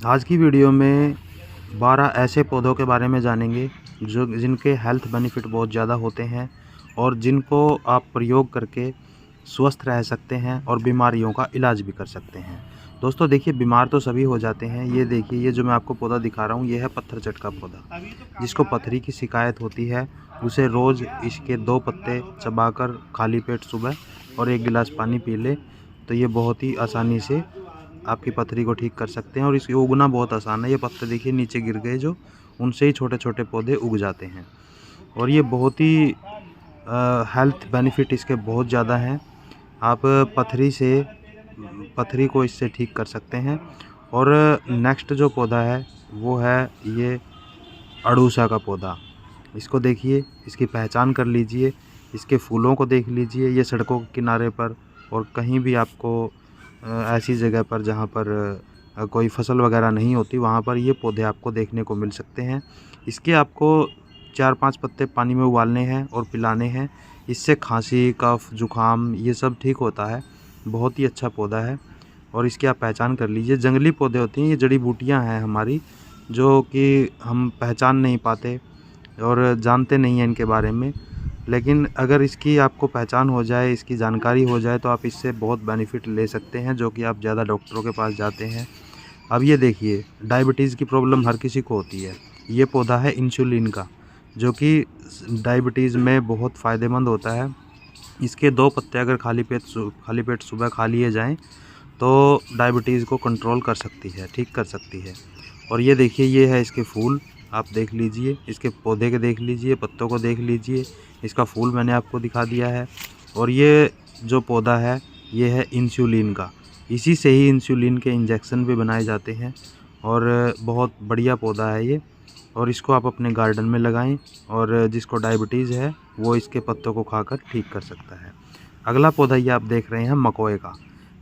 आज की वीडियो में 12 ऐसे पौधों के बारे में जानेंगे जो जिनके हेल्थ बेनिफिट बहुत ज़्यादा होते हैं और जिनको आप प्रयोग करके स्वस्थ रह सकते हैं और बीमारियों का इलाज भी कर सकते हैं। दोस्तों देखिए, बीमार तो सभी हो जाते हैं। ये देखिए, ये जो मैं आपको पौधा दिखा रहा हूँ, ये है पत्थर चट का पौधा। जिसको पथरी की शिकायत होती है, उसे रोज़ इसके 2 पत्ते चबाकर खाली पेट सुबह और 1 गिलास पानी पी ले, तो ये बहुत ही आसानी से आपकी पथरी को ठीक कर सकते हैं। और इसकी उगना बहुत आसान है। ये पत्ते देखिए नीचे गिर गए जो, उनसे ही छोटे-छोटे पौधे उग जाते हैं। और ये बहुत ही हेल्थ बेनिफिट इसके बहुत ज़्यादा हैं। आप पथरी को इससे ठीक कर सकते हैं। और नेक्स्ट जो पौधा है वो है ये अड़ूसा का पौधा। इसको देखिए, इसकी पहचान कर लीजिए, इसके फूलों को देख लीजिए। ये सड़कों के किनारे पर और कहीं भी आपको ऐसी जगह पर जहाँ पर कोई फसल वगैरह नहीं होती, वहाँ पर ये पौधे आपको देखने को मिल सकते हैं। इसके आपको 4-5 पत्ते पानी में उबालने हैं और पिलाने हैं। इससे खांसी, कफ, जुकाम ये सब ठीक होता है। बहुत ही अच्छा पौधा है और इसकी आप पहचान कर लीजिए। जंगली पौधे होते हैं, ये जड़ी बूटियाँ हैं हमारी, जो कि हम पहचान नहीं पाते और जानते नहीं हैं इनके बारे में। लेकिन अगर इसकी आपको पहचान हो जाए, इसकी जानकारी हो जाए, तो आप इससे बहुत बेनिफिट ले सकते हैं, जो कि आप ज़्यादा डॉक्टरों के पास जाते हैं। अब ये देखिए, डायबिटीज़ की प्रॉब्लम हर किसी को होती है। ये पौधा है इंसुलिन का, जो कि डायबिटीज़ में बहुत फ़ायदेमंद होता है। इसके 2 पत्ते अगर खाली पेट सुबह खा लिए जाएँ, तो डायबिटीज़ को कंट्रोल कर सकती है, ठीक कर सकती है। और ये देखिए, ये है इसके फूल, आप देख लीजिए। इसके पौधे के देख लीजिए, पत्तों को देख लीजिए। इसका फूल मैंने आपको दिखा दिया है। और ये जो पौधा है, ये है इंसुलिन का। इसी से ही इंसुलिन के इंजेक्शन भी बनाए जाते हैं और बहुत बढ़िया पौधा है ये। और इसको आप अपने गार्डन में लगाएं और जिसको डायबिटीज़ है वो इसके पत्तों को खाकर ठीक कर सकता है। अगला पौधा ये आप देख रहे हैं मकोए का।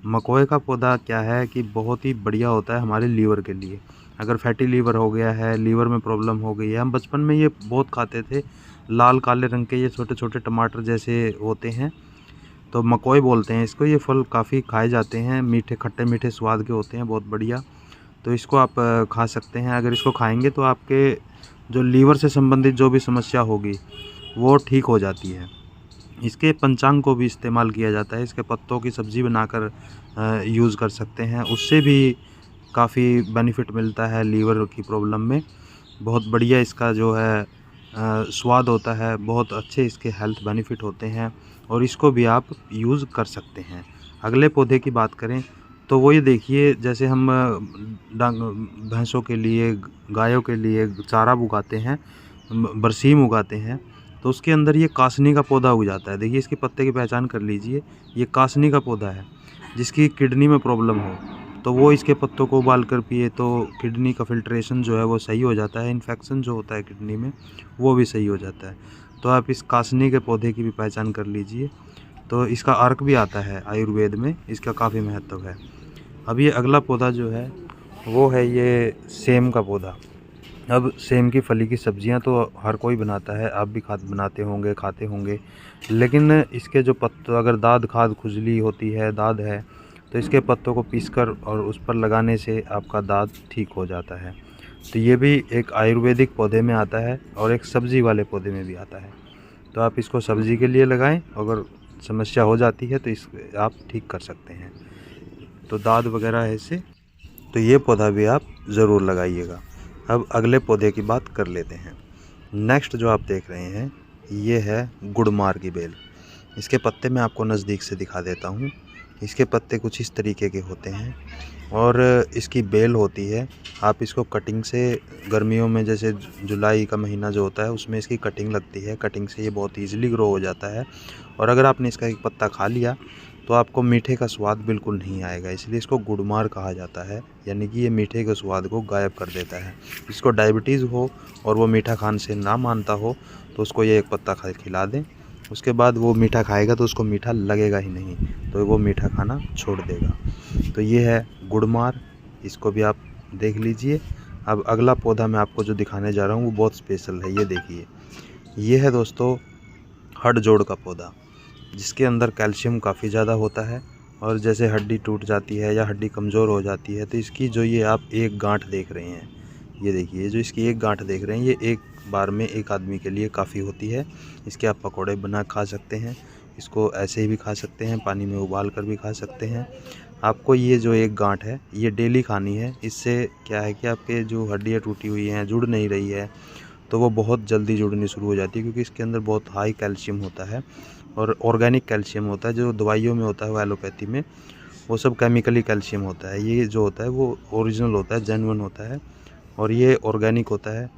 मकोए का पौधा क्या है कि बहुत ही बढ़िया होता है हमारे लीवर के लिए। अगर फैटी लीवर हो गया है, लीवर में प्रॉब्लम हो गई है, हम बचपन में ये बहुत खाते थे। लाल काले रंग के ये छोटे-छोटे टमाटर जैसे होते हैं, तो मकोए बोलते हैं इसको। ये फल काफ़ी खाए जाते हैं, मीठे खट्टे मीठे स्वाद के होते हैं, बहुत बढ़िया। तो इसको आप खा सकते हैं। अगर इसको खाएँगे तो आपके जो लीवर से संबंधित जो भी समस्या होगी, वो ठीक हो जाती है। इसके पंचांग को भी इस्तेमाल किया जाता है। इसके पत्तों की सब्ज़ी बनाकर यूज़ कर सकते हैं, उससे भी काफ़ी बेनिफिट मिलता है लीवर की प्रॉब्लम में। बहुत बढ़िया इसका जो है स्वाद होता है, बहुत अच्छे इसके हेल्थ बेनिफिट होते हैं और इसको भी आप यूज़ कर सकते हैं। अगले पौधे की बात करें तो वो ये देखिए, जैसे हम भैंसों के लिए, गायों के लिए चारा उगाते हैं, बरसीम उगाते हैं, तो उसके अंदर ये कासनी का पौधा उग जाता है। देखिए, इसके पत्ते की पहचान कर लीजिए। ये कासनी का पौधा है। जिसकी किडनी में प्रॉब्लम हो, तो वो इसके पत्तों को उबाल कर पिए, तो किडनी का फ़िल्ट्रेशन जो है वो सही हो जाता है। इन्फेक्शन जो होता है किडनी में, वो भी सही हो जाता है। तो आप इस कासनी के पौधे की भी पहचान कर लीजिए। तो इसका अर्क भी आता है आयुर्वेद में, इसका काफ़ी महत्व है। अब ये अगला पौधा जो है वो है ये सेम का पौधा। अब सेम की फली की सब्जियां तो हर कोई बनाता है, आप भी बनाते होंगे, खाते होंगे। लेकिन इसके जो पत्तों, अगर दाद खाद खुजली होती है, दाद है, तो इसके पत्तों को पीसकर और उस पर लगाने से आपका दाद ठीक हो जाता है। तो ये भी एक आयुर्वेदिक पौधे में आता है और एक सब्ज़ी वाले पौधे में भी आता है। तो आप इसको सब्ज़ी के लिए लगाएं, अगर समस्या हो जाती है तो इस आप ठीक कर सकते हैं। तो दाद वगैरह है इससे, तो ये पौधा भी आप ज़रूर लगाइएगा। अब अगले पौधे की बात कर लेते हैं। नेक्स्ट जो आप देख रहे हैं, ये है गुड़मार की बेल। इसके पत्ते मैं आपको नज़दीक से दिखा देता हूँ। इसके पत्ते कुछ इस तरीके के होते हैं और इसकी बेल होती है। आप इसको कटिंग से, गर्मियों में जैसे जुलाई का महीना जो होता है, उसमें इसकी कटिंग लगती है। कटिंग से ये बहुत ईज़िली ग्रो हो जाता है और अगर आपने इसका एक पत्ता खा लिया तो आपको मीठे का स्वाद बिल्कुल नहीं आएगा। इसलिए इसको गुड़मार कहा जाता है, यानी कि ये मीठे के स्वाद को गायब कर देता है। जिसको डायबिटीज़ हो और वो मीठा खाने से ना मानता हो, तो उसको ये एक पत्ता खिला दें। उसके बाद वो मीठा खाएगा तो उसको मीठा लगेगा ही नहीं, तो वो मीठा खाना छोड़ देगा। तो ये है गुड़मार, इसको भी आप देख लीजिए। अब अगला पौधा मैं आपको जो दिखाने जा रहा हूँ वो बहुत स्पेशल है। ये देखिए, ये है दोस्तों हड़जोड़ का पौधा, जिसके अंदर कैल्शियम काफ़ी ज़्यादा होता है और जैसे हड्डी टूट जाती है या हड्डी कमज़ोर हो जाती है तो इसकी जो ये आप एक गांठ देख रहे हैं, ये देखिए जो इसकी एक गांठ देख रहे हैं, ये एक बार में एक आदमी के लिए काफ़ी होती है। इसके आप पकौड़े बना खा सकते हैं, इसको ऐसे ही भी खा सकते हैं, पानी में उबाल कर भी खा सकते हैं। आपको ये जो एक गांठ है ये डेली खानी है। इससे क्या है कि आपके जो हड्डियाँ टूटी हुई हैं, जुड़ नहीं रही है, तो वो बहुत जल्दी जुड़नी शुरू हो जाती है, क्योंकि इसके अंदर बहुत हाई कैल्शियम होता है और ऑर्गेनिक कैल्शियम होता है। जो दवाइयों में होता है, वो एलोपैथी में वो सब केमिकली कैल्शियम होता है। ये जो होता है वो ओरिजिनल होता है, जेन्युइन होता है और ये ऑर्गेनिक होता है।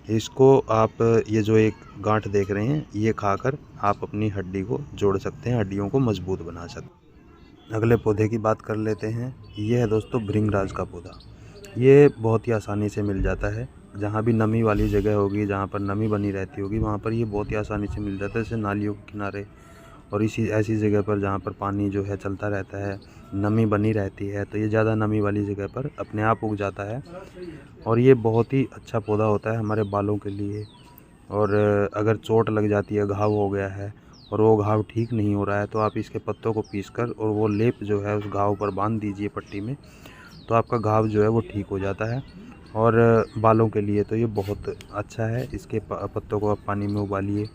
इसको आप ये जो एक गांठ देख रहे हैं, ये खाकर आप अपनी हड्डी को जोड़ सकते हैं, हड्डियों को मजबूत बना सकते हैं। अगले पौधे की बात कर लेते हैं। ये है दोस्तों भृंगराज का पौधा। ये बहुत ही आसानी से मिल जाता है। जहाँ भी नमी वाली जगह होगी, जहाँ पर नमी बनी रहती होगी, वहाँ पर ये बहुत ही आसानी से मिल जाता है, जैसे नालियों के किनारे और इसी ऐसी जगह पर जहाँ पर पानी जो है चलता रहता है, नमी बनी रहती है, तो ये ज़्यादा नमी वाली जगह पर अपने आप उग जाता है। और ये बहुत ही अच्छा पौधा होता है हमारे बालों के लिए। और अगर चोट लग जाती है, घाव हो गया है और वो घाव ठीक नहीं हो रहा है, तो आप इसके पत्तों को पीसकर और वो लेप जो है उस घाव पर बांध दीजिए पट्टी में, तो आपका घाव जो है वो ठीक हो जाता है। और बालों के लिए तो ये बहुत अच्छा है। इसके पत्तों को आप पानी में उबालिए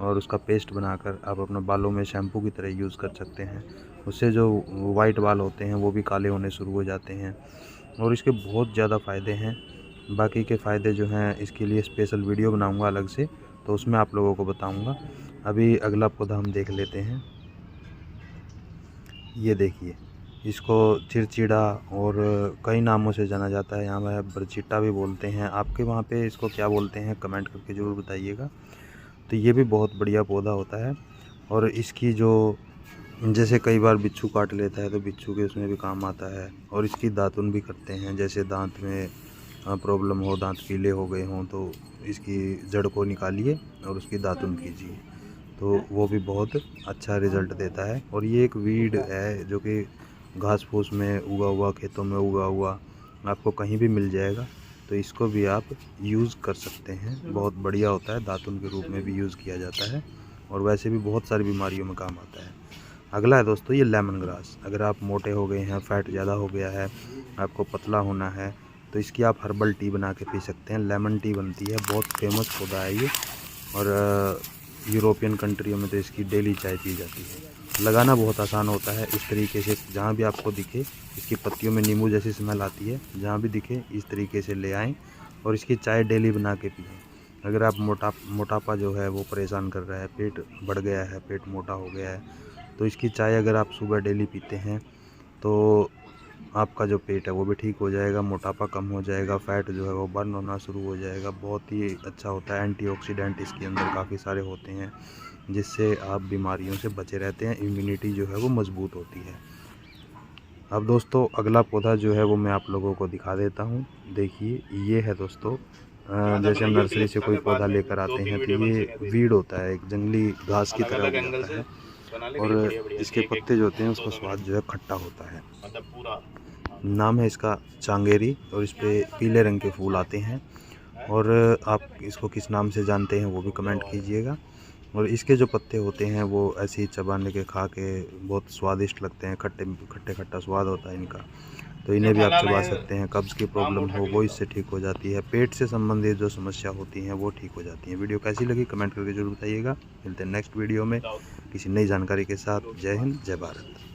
और उसका पेस्ट बनाकर आप अपने बालों में शैम्पू की तरह यूज़ कर सकते हैं। उससे जो वाइट बाल होते हैं वो भी काले होने शुरू हो जाते हैं और इसके बहुत ज़्यादा फ़ायदे हैं। बाकी के फ़ायदे जो हैं इसके लिए स्पेशल वीडियो बनाऊंगा अलग से, तो उसमें आप लोगों को बताऊंगा। अभी अगला पौधा हम देख लेते हैं। ये देखिए, इसको चिड़चिड़ा और कई नामों से जाना जाता है। यहाँ पर बरचिट्टा भी बोलते हैं। आपके वहाँ पे इसको क्या बोलते हैं कमेंट करके ज़रूर बताइएगा। तो ये भी बहुत बढ़िया पौधा होता है और इसकी जो जैसे कई बार बिच्छू काट लेता है तो बिच्छू के उसमें भी काम आता है। और इसकी दातुन भी करते हैं, जैसे दांत में प्रॉब्लम हो, दांत पीले हो गए हों, तो इसकी जड़ को निकालिए और उसकी दातुन कीजिए, तो वो भी बहुत अच्छा रिज़ल्ट देता है। और ये एक वीड है जो कि घास फूस में उगा हुआ, खेतों में उगा हुआ आपको कहीं भी मिल जाएगा, तो इसको भी आप यूज़ कर सकते हैं। बहुत बढ़िया होता है, दातुन के रूप में भी यूज़ किया जाता है और वैसे भी बहुत सारी बीमारियों में काम आता है। अगला है दोस्तों ये लेमन ग्रास। अगर आप मोटे हो गए हैं, फैट ज़्यादा हो गया है, आपको पतला होना है, तो इसकी आप हर्बल टी बना के पी सकते हैं। लेमन टी बनती है, बहुत फेमस पौधा है ये और यूरोपियन कंट्रियों में तो इसकी डेली चाय पी जाती है। लगाना बहुत आसान होता है। इस तरीके से जहाँ भी आपको दिखे, इसकी पत्तियों में नींबू जैसी स्मेल आती है, जहाँ भी दिखे इस तरीके से ले आएँ और इसकी चाय डेली बना के पिएँ। अगर आप मोटापा जो है वो परेशान कर रहा है, पेट बढ़ गया है, पेट मोटा हो गया है, तो इसकी चाय अगर आप सुबह डेली पीते हैं तो आपका जो पेट है वो भी ठीक हो जाएगा, मोटापा कम हो जाएगा, फैट जो है वो बर्न होना शुरू हो जाएगा। बहुत ही अच्छा होता है। एंटीऑक्सीडेंट इसके अंदर काफ़ी सारे होते हैं, जिससे आप बीमारियों से बचे रहते हैं, इम्यूनिटी जो है वो मजबूत होती है। अब दोस्तों अगला पौधा जो है वो मैं आप लोगों को दिखा देता हूँ। देखिए ये है दोस्तों, जैसे हम नर्सरी से कोई पौधा लेकर आते हैं तो ये वीड होता है, एक जंगली घास की तरह होता है और इसके पत्ते जो होते हैं उसका स्वाद जो है खट्टा होता है। नाम है इसका चांगेरी और इस पर पीले रंग के फूल आते हैं। और आप इसको किस नाम से जानते हैं वो भी कमेंट कीजिएगा। और इसके जो पत्ते होते हैं वो ऐसे ही चबाने के खा के बहुत स्वादिष्ट लगते हैं, खट्टा स्वाद होता है इनका, तो इन्हें भी आप चबा सकते हैं। कब्ज़ की प्रॉब्लम हो वो इससे ठीक हो जाती है, पेट से संबंधित जो समस्या होती हैं वो ठीक हो जाती हैं। वीडियो कैसी लगी कमेंट करके जरूर बताइएगा। मिलते हैं नेक्स्ट वीडियो में किसी नई जानकारी के साथ। जय हिंद, जय भारत।